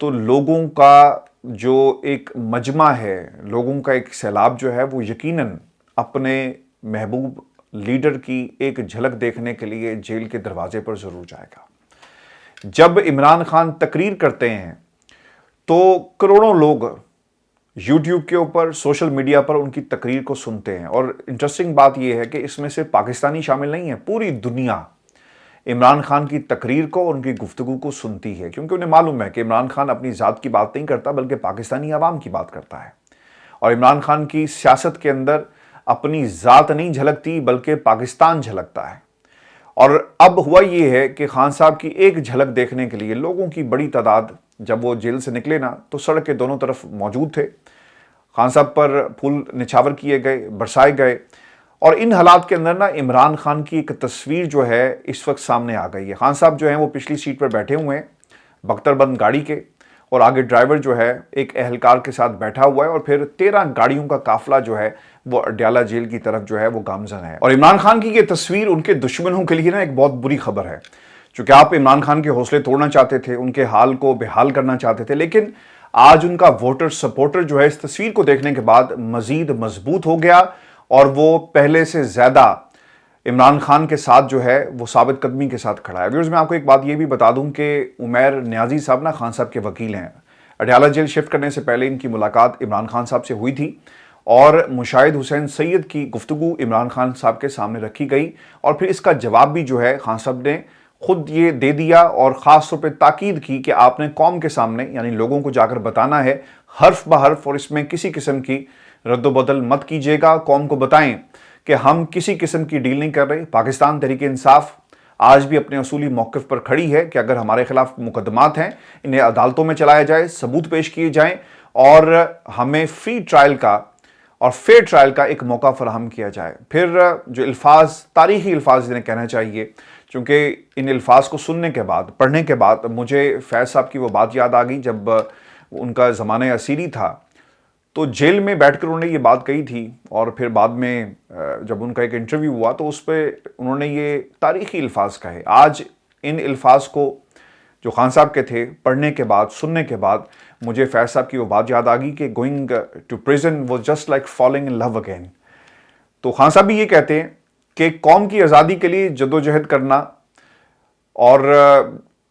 تو لوگوں کا جو ایک مجمع ہے، لوگوں کا ایک سیلاب جو ہے وہ یقیناً اپنے محبوب لیڈر کی ایک جھلک دیکھنے کے لیے جیل کے دروازے پر ضرور جائے گا۔ جب عمران خان تقریر کرتے ہیں تو کروڑوں لوگ یوٹیوب کے اوپر، سوشل میڈیا پر ان کی تقریر کو سنتے ہیں، اور انٹرسٹنگ بات یہ ہے کہ اس میں سے پاکستانی شامل نہیں ہے، پوری دنیا عمران خان کی تقریر کو اور ان کی گفتگو کو سنتی ہے، کیونکہ انہیں معلوم ہے کہ عمران خان اپنی ذات کی بات نہیں کرتا بلکہ پاکستانی عوام کی بات کرتا ہے، اور عمران خان کی سیاست کے اندر اپنی ذات نہیں جھلکتی بلکہ پاکستان جھلکتا ہے۔ اور اب ہوا یہ ہے کہ خان صاحب کی ایک جھلک دیکھنے کے لیے لوگوں کی بڑی تعداد جب وہ جیل سے نکلے نا تو سڑک کے دونوں طرف موجود تھے، خان صاحب پر پھول نچھاور کیے گئے، برسائے گئے، اور ان حالات کے اندر نا عمران خان کی ایک تصویر جو ہے اس وقت سامنے آ گئی ہے۔ خان صاحب جو ہیں وہ پچھلی سیٹ پر بیٹھے ہوئے ہیں بختر بند گاڑی کے، اور آگے ڈرائیور جو ہے ایک اہلکار کے ساتھ بیٹھا ہوا ہے، اور پھر 13 گاڑیوں کا قافلہ جو ہے وہ اڈیالہ جیل کی طرف جو ہے وہ گامزن ہے۔ اور عمران خان کی یہ تصویر ان کے دشمنوں کے لیے نا ایک بہت بری خبر ہے، چونکہ آپ عمران خان کے حوصلے توڑنا چاہتے تھے، ان کے حال کو بحال کرنا چاہتے تھے، لیکن آج ان کا ووٹر سپورٹر جو ہے اس تصویر کو دیکھنے کے بعد مزید مضبوط ہو گیا، اور وہ پہلے سے زیادہ عمران خان کے ساتھ جو ہے وہ ثابت قدمی کے ساتھ کھڑا ہے۔ ویورز، میں آپ کو ایک بات یہ بھی بتا دوں کہ عمیر نیازی صاحب نا خان صاحب کے وکیل ہیں۔ اڈیالہ جیل شفٹ کرنے سے پہلے ان کی ملاقات عمران خان صاحب سے ہوئی تھی، اور مشاہد حسین سید کی گفتگو عمران خان صاحب کے سامنے رکھی گئی، اور پھر اس کا جواب بھی جو ہے خان صاحب نے خود یہ دے دیا، اور خاص طور پہ تاکید کی کہ آپ نے قوم کے سامنے یعنی لوگوں کو جا کر بتانا ہے حرف بحرف، اور اس میں کسی قسم کی رد و بدل مت کیجیے گا۔ قوم کو بتائیں کہ ہم کسی قسم کی ڈیل نہیں کر رہے۔ پاکستان تحریک انصاف آج بھی اپنے اصولی موقف پر کھڑی ہے کہ اگر ہمارے خلاف مقدمات ہیں انہیں عدالتوں میں چلایا جائے، ثبوت پیش کیے جائیں، اور ہمیں فری ٹرائل کا اور فیئر ٹرائل کا ایک موقع فراہم کیا جائے۔ پھر جو الفاظ، تاریخی الفاظ انہیں کہنا چاہیے، چونکہ ان الفاظ کو سننے کے بعد، پڑھنے کے بعد مجھے فیض صاحب کی وہ بات یاد آ گئی جب ان کا زمانہ اسیری تھا تو جیل میں بیٹھ کر انہوں نے یہ بات کہی تھی، اور پھر بعد میں جب ان کا ایک انٹرویو ہوا تو اس پہ انہوں نے یہ تاریخی الفاظ کہے۔ آج ان الفاظ کو جو خان صاحب کے تھے پڑھنے کے بعد، سننے کے بعد مجھے فیض صاحب کی وہ بات یاد آ گئی کہ going to prison was just like falling in love again. تو خان صاحب بھی یہ کہتے ہیں کہ قوم کی آزادی کے لیے جدوجہد کرنا، اور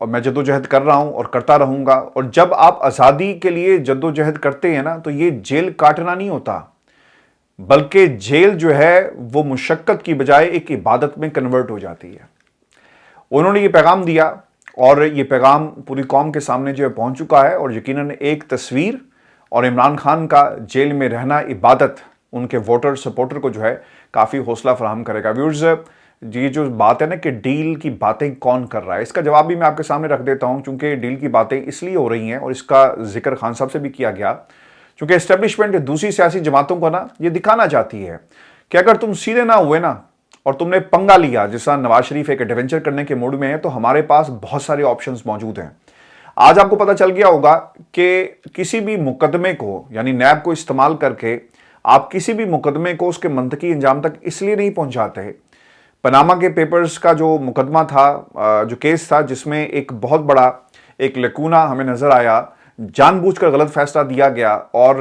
میں جدوجہد کر رہا ہوں اور کرتا رہوں گا، اور جب آپ آزادی کے لیے جدوجہد کرتے ہیں نا تو یہ جیل کاٹنا نہیں ہوتا، بلکہ جیل جو ہے وہ مشقت کی بجائے ایک عبادت میں کنورٹ ہو جاتی ہے۔ انہوں نے یہ پیغام دیا، اور یہ پیغام پوری قوم کے سامنے جو ہے پہنچ چکا ہے، اور یقیناً ایک تصویر اور عمران خان کا جیل میں رہنا عبادت ان کے ووٹر سپورٹر کو جو ہے کافی حوصلہ فراہم کرے گا۔ ویورز، یہ جو بات ہے نا کہ ڈیل کی باتیں کون کر رہا ہے، اس کا جواب بھی میں آپ کے سامنے رکھ دیتا ہوں، چونکہ ڈیل کی باتیں اس لیے ہو رہی ہیں اور اس کا ذکر خان صاحب سے بھی کیا گیا چونکہ اسٹیبلشمنٹ دوسری سیاسی جماعتوں کو نا یہ دکھانا چاہتی ہے کہ اگر تم سیدھے نہ ہوئے نا اور تم نے پنگا لیا، جس طرح نواز شریف ایک ایڈونچر کرنے کے موڈ میں ہے، تو ہمارے پاس بہت سارے آپشنز موجود ہیں۔ آج آپ کو پتہ چل گیا ہوگا کہ کسی بھی مقدمے کو یعنی نیب کو استعمال کر کے آپ کسی بھی مقدمے کو اس کے منطقی انجام تک اس لیے نہیں پہنچاتے۔ پاناما کے پیپرز کا جو مقدمہ تھا، جو کیس تھا، جس میں ایک بہت بڑا ایک لکونہ ہمیں نظر آیا، جان بوجھ کر غلط فیصلہ دیا گیا، اور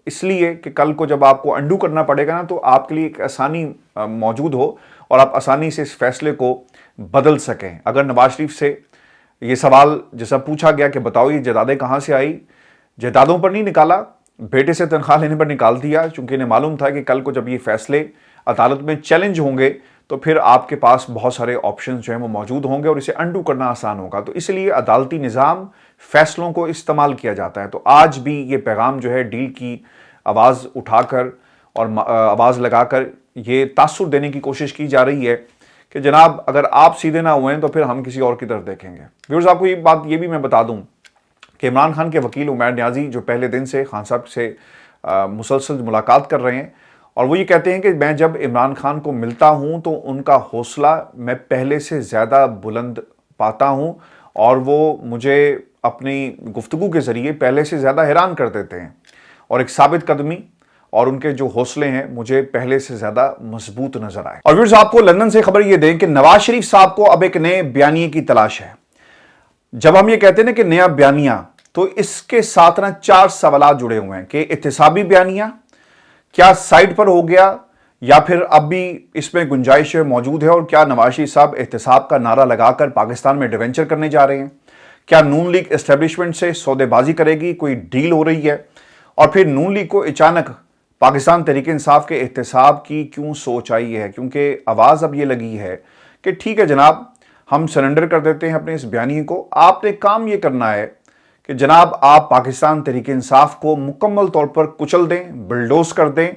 اس لیے کہ کل کو جب آپ کو انڈو کرنا پڑے گا نا تو آپ کے لیے ایک آسانی موجود ہو اور آپ آسانی سے اس فیصلے کو بدل سکیں۔ اگر نواز شریف سے یہ سوال جیسا پوچھا گیا کہ بتاؤ یہ جائیدادیں کہاں سے آئی، جائیدادوں پر نہیں نکالا، بیٹے سے تنخواہ لینے پر نکال دیا، چونکہ انہیں معلوم تھا کہ کل کو جب یہ فیصلے عدالت میں چیلنج ہوں گے تو پھر آپ کے پاس بہت سارے آپشنز جو ہیں وہ موجود ہوں گے اور اسے انڈو کرنا آسان ہوگا۔ تو اس لیے عدالتی نظام فیصلوں کو استعمال کیا جاتا ہے۔ تو آج بھی یہ پیغام جو ہے ڈیل کی آواز اٹھا کر اور آواز لگا کر یہ تاثر دینے کی کوشش کی جا رہی ہے کہ جناب اگر آپ سیدھے نہ ہوئے ہیں تو پھر ہم کسی اور کی طرف دیکھیں گے۔ ویورز، آپ کو یہ بات یہ بھی میں بتا دوں کہ عمران خان کے وکیل عمیر نیازی جو پہلے دن سے خان صاحب سے مسلسل ملاقات کر رہے ہیں، اور وہ یہ کہتے ہیں کہ میں جب عمران خان کو ملتا ہوں تو ان کا حوصلہ میں پہلے سے زیادہ بلند پاتا ہوں، اور وہ مجھے اپنی گفتگو کے ذریعے پہلے سے زیادہ حیران کر دیتے ہیں، اور ایک ثابت قدمی اور ان کے جو حوصلے ہیں مجھے پہلے سے زیادہ مضبوط نظر آئے۔ اور ویورز، آپ کو لندن سے خبر یہ دیں کہ نواز شریف صاحب کو اب ایک نئے بیانیے کی تلاش ہے۔ جب ہم یہ کہتے ہیں نا کہ نیا بیانیہ، تو اس کے ساتھ نا 4 سوالات جڑے ہوئے ہیں کہ احتسابی بیانیہ کیا سائٹ پر ہو گیا یا پھر اب بھی اس میں گنجائش موجود ہے، اور کیا نواز شریف صاحب احتساب کا نعرہ لگا کر پاکستان میں ایڈونچر کرنے جا رہے ہیں، کیا نون لیگ اسٹیبلشمنٹ سے سودے بازی کرے گی، کوئی ڈیل ہو رہی ہے، اور پھر نون لیگ کو اچانک پاکستان تحریک انصاف کے احتساب کی کیوں سوچ آئی ہے، کیونکہ آواز اب یہ لگی ہے کہ ٹھیک ہے جناب ہم سرنڈر کر دیتے ہیں اپنے اس بیانیے کو، آپ نے کام یہ کرنا ہے کہ جناب آپ پاکستان تحریک انصاف کو مکمل طور پر کچل دیں، بلڈوز کر دیں،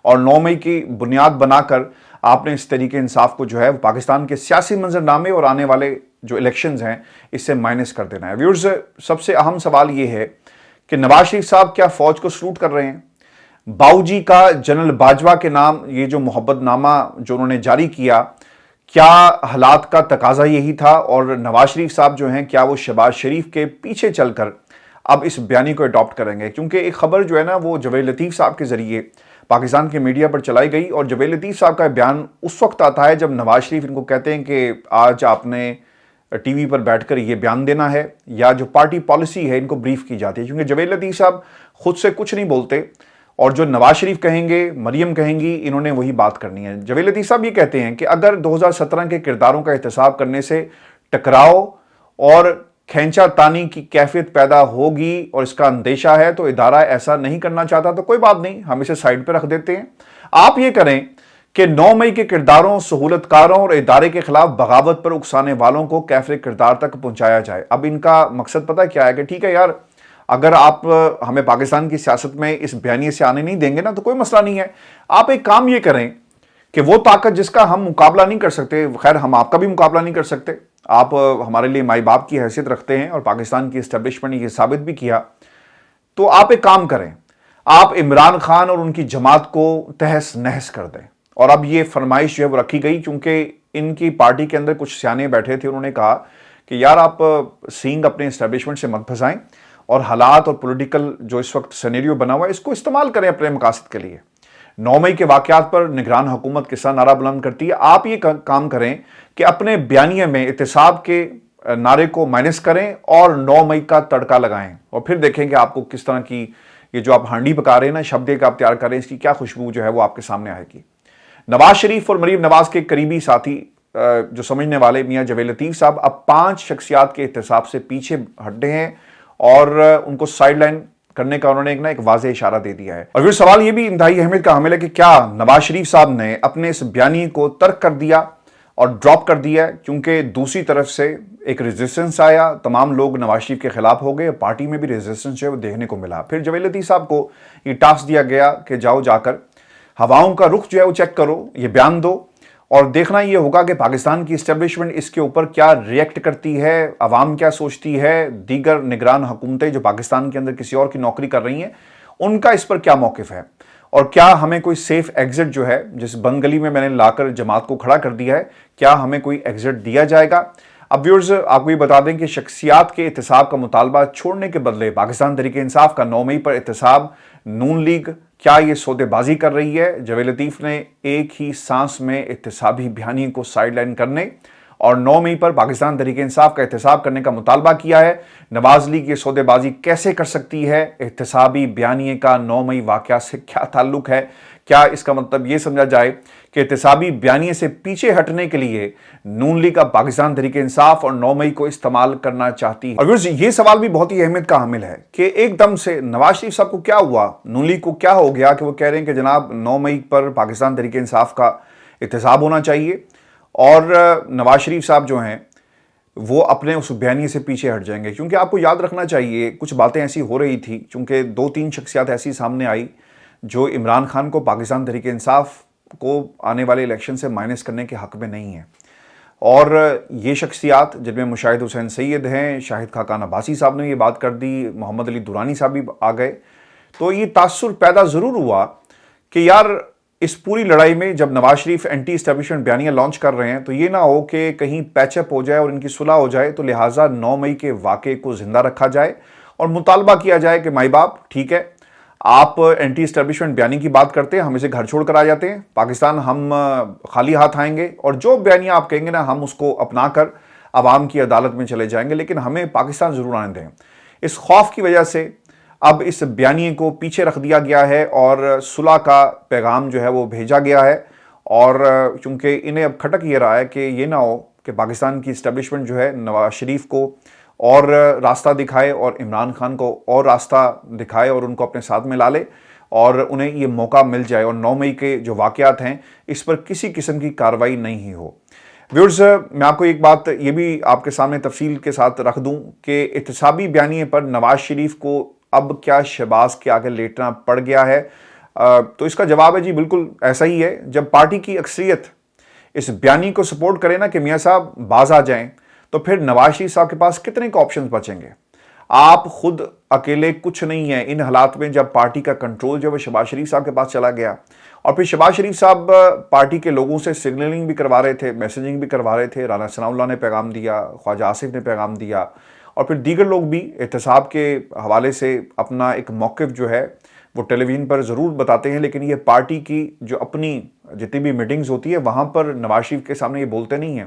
اور 9 مئی کی بنیاد بنا کر آپ نے اس تحریک انصاف کو جو ہے پاکستان کے سیاسی منظرنامے اور آنے والے جو الیکشنز ہیں اس سے مائنس کر دینا ہے۔ ویورز، سب سے اہم سوال یہ ہے کہ نواز شریف صاحب کیا فوج کو سلوٹ کر رہے ہیں؟ باؤ جی کا جنرل باجوہ کے نام یہ جو محبت نامہ جو انہوں نے جاری کیا، کیا حالات کا تقاضا یہی تھا، اور نواز شریف صاحب جو ہیں کیا وہ شہباز شریف کے پیچھے چل کر اب اس بیانی کو اڈاپٹ کریں گے؟ کیونکہ ایک خبر جو ہے نا وہ جوید لطیف صاحب کے ذریعے پاکستان کے میڈیا پر چلائی گئی، اور جوید لطیف صاحب کا بیان اس وقت آتا ہے جب نواز شریف ان کو کہتے ہیں کہ آج آپ نے ٹی وی پر بیٹھ کر یہ بیان دینا ہے، یا جو پارٹی پالیسی ہے ان کو بریف کی جاتی ہے، کیونکہ جوید لطیف صاحب خود سے کچھ نہیں بولتے، اور جو نواز شریف کہیں گے، مریم کہیں گی، انہوں نے وہی بات کرنی ہے۔ جوید لطیف صاحب یہ کہتے ہیں کہ اگر 2017 کے کرداروں کا احتساب کرنے سے ٹکراؤ اور کھینچا تانی کی کیفیت پیدا ہوگی اور اس کا اندیشہ ہے تو ادارہ ایسا نہیں کرنا چاہتا تو کوئی بات نہیں، ہم اسے سائڈ پہ رکھ دیتے ہیں۔ آپ یہ کریں کہ 9 مئی کے کرداروں، سہولت کاروں اور ادارے کے خلاف بغاوت پر اکسانے والوں کو کیفر کردار تک پہنچایا جائے۔ اب ان کا مقصد پتہ کیا ہے کہ ٹھیک ہے یار، اگر آپ ہمیں پاکستان کی سیاست میں اس بیانیے سے آنے نہیں دیں گے نا تو کوئی مسئلہ نہیں ہے، آپ ایک کام یہ کریں کہ وہ طاقت جس کا ہم مقابلہ نہیں کر سکتے، خیر ہم آپ کا بھی مقابلہ نہیں کر سکتے، آپ ہمارے لیے مائی باپ کی حیثیت رکھتے ہیں اور پاکستان کی اسٹیبلشمنٹ نے یہ ثابت بھی کیا، تو آپ ایک کام کریں، آپ عمران خان اور ان کی جماعت کو تہس نہس کر دیں۔ اور اب یہ فرمائش جو ہے وہ رکھی گئی کیونکہ ان کی پارٹی کے اندر کچھ سیانے بیٹھے تھے، انہوں نے کہا کہ یار آپ سینگ اپنے اسٹیبلشمنٹ سے مت پھنسائیں، اور حالات اور پولیٹیکل جو اس وقت سینیریو بنا ہوا ہے اس کو استعمال کریں اپنے مقاصد کے لیے۔ 9 مئی کے واقعات پر نگران حکومت کس طرح نعرہ بلند کرتی ہے، آپ یہ کام کریں کہ اپنے بیانیے میں احتساب کے نعرے کو مائنس کریں اور 9 مئی کا تڑکا لگائیں، اور پھر دیکھیں کہ آپ کو کس طرح کی یہ جو آپ ہانڈی پکا رہے ہیں نا، شبدے کا آپ تیار کر رہے ہیں، اس کی کیا خوشبو جو ہے وہ آپ کے سامنے آئے گی۔ نواز شریف اور مریم نواز کے قریبی ساتھی جو سمجھنے والے میاں جوید لطیف صاحب اب 5 شخصیات کے احتساب سے پیچھے ہٹے ہیں اور ان کو سائیڈ لائن کرنے کا انہوں نے ایک واضح اشارہ دے دیا ہے۔ اور پھر سوال یہ بھی انتہائی اہمیت کا حامل ہے کہ کیا نواز شریف صاحب نے اپنے اس بیانیے کو ترک کر دیا اور ڈراپ کر دیا ہے، کیونکہ دوسری طرف سے ایک ریزسٹنس آیا، تمام لوگ نواز شریف کے خلاف ہو گئے، پارٹی میں بھی ریزسٹنس جو ہے وہ دیکھنے کو ملا۔ پھر جوید لطیف صاحب کو یہ ٹاسک دیا گیا کہ جاؤ جا کر ہواؤں کا رخ جو ہے وہ چیک کرو، یہ بیان دو، اور دیکھنا یہ ہوگا کہ پاکستان کی اسٹیبلشمنٹ اس کے اوپر کیا ریئیکٹ کرتی ہے، عوام کیا سوچتی ہے، دیگر نگران حکومتیں جو پاکستان کے اندر کسی اور کی نوکری کر رہی ہیں ان کا اس پر کیا موقف ہے، اور کیا ہمیں کوئی سیف ایگزٹ جو ہے جس بند گلی میں نے لا کر جماعت کو کھڑا کر دیا ہے، کیا ہمیں کوئی ایگزٹ دیا جائے گا۔ اب ویورز آپ کو یہ بتا دیں کہ شخصیات کے احتساب کا مطالبہ چھوڑنے کے بدلے پاکستان تحریک انصاف کا 9 مئی پر احتساب، نون لیگ کیا یہ سودے بازی کر رہی ہے؟ جوید لطیف نے ایک ہی سانس میں احتسابی بیانیے کو سائیڈ لائن کرنے اور 9 مئی پر پاکستان تحریک انصاف کا احتساب کرنے کا مطالبہ کیا ہے۔ نواز لیگ یہ سودے بازی کیسے کر سکتی ہے؟ احتسابی بیانیے کا 9 مئی واقعہ سے کیا تعلق ہے؟ کیا اس کا مطلب یہ سمجھا جائے کہ احتسابی بیانیے سے پیچھے ہٹنے کے لیے نون لیگ اب پاکستان تحریک انصاف اور 9 مئی کو استعمال کرنا چاہتی ہے؟ اور یہ سوال بھی بہت ہی اہمیت کا حامل ہے کہ ایک دم سے نواز شریف صاحب کو کیا ہوا، نون لیگ کو کیا ہو گیا کہ وہ کہہ رہے ہیں کہ جناب 9 مئی پر پاکستان تحریک انصاف کا احتساب ہونا چاہیے، اور نواز شریف صاحب جو ہیں وہ اپنے اس بیانیے سے پیچھے ہٹ جائیں گے۔ کیونکہ آپ کو یاد رکھنا چاہیے کچھ باتیں ایسی ہو رہی تھی، چونکہ 2-3 شخصیات ایسی سامنے آئی جو عمران خان کو پاکستان تحریک انصاف کو آنے والے الیکشن سے مائنس کرنے کے حق میں نہیں ہیں، اور یہ شخصیات جن میں مشاہد حسین سید ہیں، شاہد خاقان عباسی صاحب نے یہ بات کر دی، محمد علی دورانی صاحب بھی آ گئے، تو یہ تاثر پیدا ضرور ہوا کہ یار اس پوری لڑائی میں جب نواز شریف اینٹی اسٹیبلشمنٹ بیانیہ لانچ کر رہے ہیں تو یہ نہ ہو کہ کہیں پیچ اپ ہو جائے اور ان کی صلح ہو جائے، تو لہٰذا 9 مئی کے واقعے کو زندہ رکھا جائے اور مطالبہ کیا جائے کہ مائی باپ ٹھیک ہے، آپ اینٹی اسٹیبلشمنٹ بیانیے کی بات کرتے ہیں، ہم اسے گھر چھوڑ کر آ جاتے ہیں، پاکستان ہم خالی ہاتھ آئیں گے، اور جو بیانیہ آپ کہیں گے نا ہم اس کو اپنا کر عوام کی عدالت میں چلے جائیں گے، لیکن ہمیں پاکستان ضرور آنے دیں۔ اس خوف کی وجہ سے اب اس بیانیے کو پیچھے رکھ دیا گیا ہے اور صلح کا پیغام جو ہے وہ بھیجا گیا ہے، اور چونکہ انہیں اب کھٹک یہ رہا ہے کہ یہ نہ ہو کہ پاکستان کی اسٹیبلشمنٹ جو ہے نواز شریف کو اور راستہ دکھائے اور عمران خان کو اور راستہ دکھائے اور ان کو اپنے ساتھ میں لا لے، اور انہیں یہ موقع مل جائے اور 9 مئی کے جو واقعات ہیں اس پر کسی قسم کی کارروائی نہیں ہی ہو۔ ویورز، میں آپ کو ایک بات یہ بھی آپ کے سامنے تفصیل کے ساتھ رکھ دوں کہ احتسابی بیانیے پر نواز شریف کو اب کیا شہباز کے آگے لیٹنا پڑ گیا ہے؟ تو اس کا جواب ہے جی بالکل ایسا ہی ہے۔ جب پارٹی کی اکثریت اس بیانی کو سپورٹ کرے نا کہ میاں صاحب باز آ جائیں، تو پھر نواز شریف صاحب کے پاس کتنے کا آپشنز بچیں گے؟ آپ خود اکیلے کچھ نہیں ہیں ان حالات میں، جب پارٹی کا کنٹرول جو ہے شہباز شریف صاحب کے پاس چلا گیا، اور پھر شہباز شریف صاحب پارٹی کے لوگوں سے سگنلنگ بھی کروا رہے تھے، میسیجنگ بھی کروا رہے تھے، رانا ثناء اللہ نے پیغام دیا، خواجہ آصف نے پیغام دیا، اور پھر دیگر لوگ بھی احتساب کے حوالے سے اپنا ایک موقف جو ہے وہ ٹیلی ویژن پر ضرور بتاتے ہیں، لیکن یہ پارٹی کی جو اپنی جتنی بھی میٹنگز ہوتی ہے وہاں پر نواز شریف کے سامنے یہ بولتے نہیں ہیں،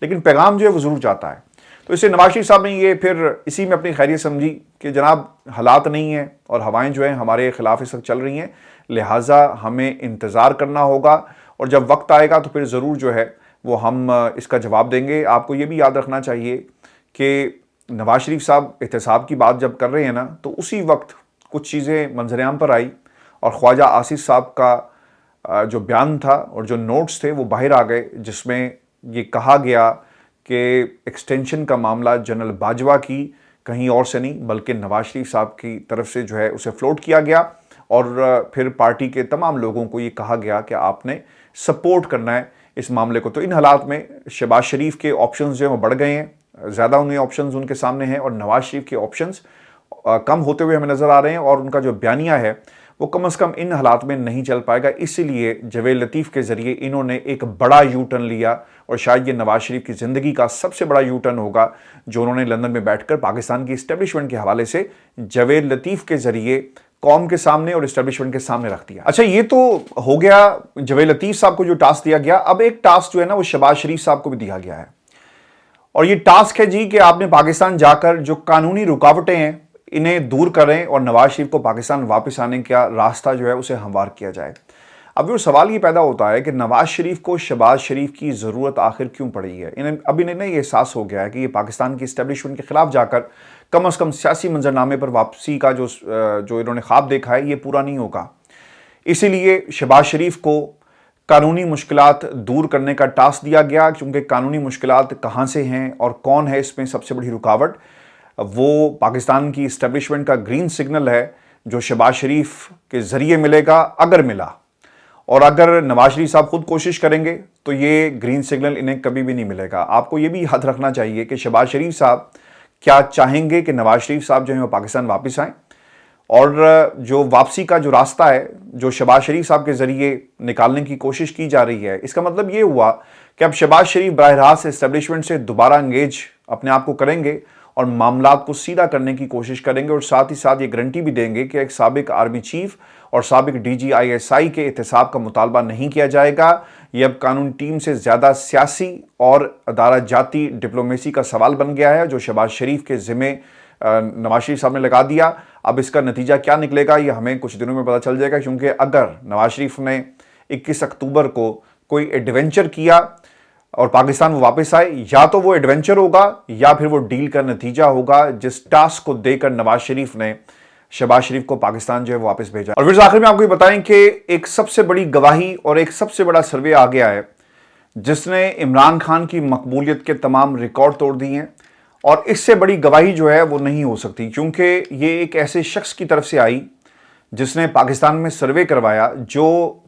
لیکن پیغام جو ہے وہ ضرور جاتا ہے۔ تو اسے نواز شریف صاحب نے یہ پھر اسی میں اپنی خیریت سمجھی کہ جناب حالات نہیں ہیں اور ہوائیں جو ہیں ہمارے خلاف اس وقت چل رہی ہیں، لہٰذا ہمیں انتظار کرنا ہوگا، اور جب وقت آئے گا تو پھر ضرور جو ہے وہ ہم اس کا جواب دیں گے۔ آپ کو یہ بھی یاد رکھنا چاہیے کہ نواز شریف صاحب احتساب کی بات جب کر رہے ہیں نا، تو اسی وقت کچھ چیزیں منظر عام پر آئی اور خواجہ آصف صاحب کا جو بیان تھا اور جو نوٹس تھے وہ باہر آ گئے، جس میں یہ کہا گیا کہ ایکسٹینشن کا معاملہ جنرل باجوہ کی کہیں اور سے نہیں بلکہ نواز شریف صاحب کی طرف سے جو ہے اسے فلوٹ کیا گیا، اور پھر پارٹی کے تمام لوگوں کو یہ کہا گیا کہ آپ نے سپورٹ کرنا ہے اس معاملے کو۔ تو ان حالات میں شہباز شریف کے آپشنز جو ہیں وہ بڑھ گئے ہیں، زیادہ انہیں آپشنز ان کے سامنے ہیں، اور نواز شریف کے آپشنز کم ہوتے ہوئے ہمیں نظر آ رہے ہیں، اور ان کا جو بیانیہ ہے وہ کم از کم ان حالات میں نہیں چل پائے گا۔ اسی لیے جوید لطیف کے ذریعے انہوں نے ایک بڑا یو ٹرن لیا، اور شاید یہ نواز شریف کی زندگی کا سب سے بڑا یو ٹرن ہوگا جو انہوں نے لندن میں بیٹھ کر پاکستان کی اسٹیبلشمنٹ کے حوالے سے جوید لطیف کے ذریعے قوم کے سامنے اور اسٹیبلشمنٹ کے سامنے رکھ دیا۔ اچھا، یہ تو ہو گیا جوید لطیف صاحب کو جو ٹاسک دیا گیا۔ اب ایک ٹاسک جو ہے نا وہ شہباز شریف صاحب کو بھی دیا گیا ہے، اور یہ ٹاسک ہے جی کہ آپ نے پاکستان جا کر جو قانونی رکاوٹیں ہیں انہیں دور کریں اور نواز شریف کو پاکستان واپس آنے کا راستہ جو ہے اسے ہموار کیا جائے۔ اب یہ سوال یہ پیدا ہوتا ہے کہ نواز شریف کو شہباز شریف کی ضرورت آخر کیوں پڑی ہے؟ انہیں یہ احساس ہو گیا ہے کہ یہ پاکستان کی اسٹیبلشمنٹ کے خلاف جا کر کم از کم سیاسی منظرنامے پر واپسی کا جو انہوں نے خواب دیکھا ہے یہ پورا نہیں ہوگا، اسی لیے شہباز شریف کو قانونی مشکلات دور کرنے کا ٹاسک دیا گیا، کیونکہ قانونی مشکلات کہاں سے ہیں اور کون ہے اس میں سب سے بڑی رکاوٹ؟ وہ پاکستان کی اسٹیبلشمنٹ کا گرین سگنل ہے جو شہباز شریف کے ذریعے ملے گا اگر ملا، اور اگر نواز شریف صاحب خود کوشش کریں گے تو یہ گرین سگنل انہیں کبھی بھی نہیں ملے گا۔ آپ کو یہ بھی یاد رکھنا چاہیے کہ شہباز شریف صاحب کیا چاہیں گے کہ نواز شریف صاحب جو ہیں وہ پاکستان واپس آئیں، اور جو واپسی کا جو راستہ ہے جو شہباز شریف صاحب کے ذریعے نکالنے کی کوشش کی جا رہی ہے، اس کا مطلب یہ ہوا کہ اب شہباز شریف براہ راست اسٹیبلشمنٹ سے دوبارہ انگیج اپنے آپ کو کریں گے اور معاملات کو سیدھا کرنے کی کوشش کریں گے، اور ساتھ ہی ساتھ یہ گارنٹی بھی دیں گے کہ ایک سابق آرمی چیف اور سابق D G I S I کے احتساب کا مطالبہ نہیں کیا جائے گا۔ یہ اب قانون ٹیم سے زیادہ سیاسی اور ادارہ جاتی ڈپلومیسی کا سوال بن گیا ہے جو شہباز شریف کے ذمہ نواز شریف صاحب نے لگا دیا۔ اب اس کا نتیجہ کیا نکلے گا یہ ہمیں کچھ دنوں میں پتہ چل جائے گا، کیونکہ اگر نواز شریف نے 21 اکتوبر کو کوئی ایڈونچر کیا اور پاکستان وہ واپس آئے، یا تو وہ ایڈونچر ہوگا یا پھر وہ ڈیل کا نتیجہ ہوگا جس ٹاسک کو دے کر نواز شریف نے شہباز شریف کو پاکستان جو ہے وہ واپس بھیجا۔ اور پھر آخر میں آپ کو یہ بتائیں کہ ایک سب سے بڑی گواہی اور ایک سب سے بڑا سروے آ گیا ہے جس نے عمران خان کی مقبولیت کے تمام ریکارڈ توڑ دی ہیں، اور اس سے بڑی گواہی جو ہے وہ نہیں ہو سکتی، کیونکہ یہ ایک ایسے شخص کی طرف سے آئی جس نے پاکستان میں سروے کروایا جو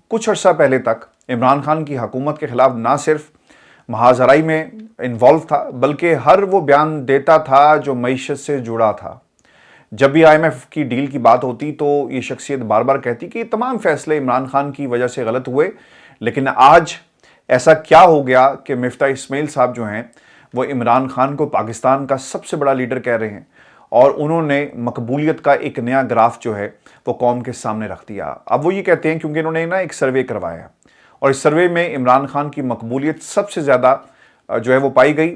کچھ عرصہ پہلے تک عمران خان کی حکومت کے خلاف نہ صرف محاذرائی میں انوالو تھا بلکہ ہر وہ بیان دیتا تھا جو معیشت سے جڑا تھا۔ جب بھی آئی ایم ایف کی ڈیل کی بات ہوتی تو یہ شخصیت بار بار کہتی کہ یہ تمام فیصلے عمران خان کی وجہ سے غلط ہوئے، لیکن آج ایسا کیا ہو گیا کہ مفتاح اسماعیل صاحب جو ہیں وہ عمران خان کو پاکستان کا سب سے بڑا لیڈر کہہ رہے ہیں، اور انہوں نے مقبولیت کا ایک نیا گراف جو ہے وہ قوم کے سامنے رکھ دیا۔ اب وہ یہ کہتے ہیں کیونکہ انہوں نے ایک سروے کروایا، اور اس سروے میں عمران خان کی مقبولیت سب سے زیادہ جو ہے وہ پائی گئی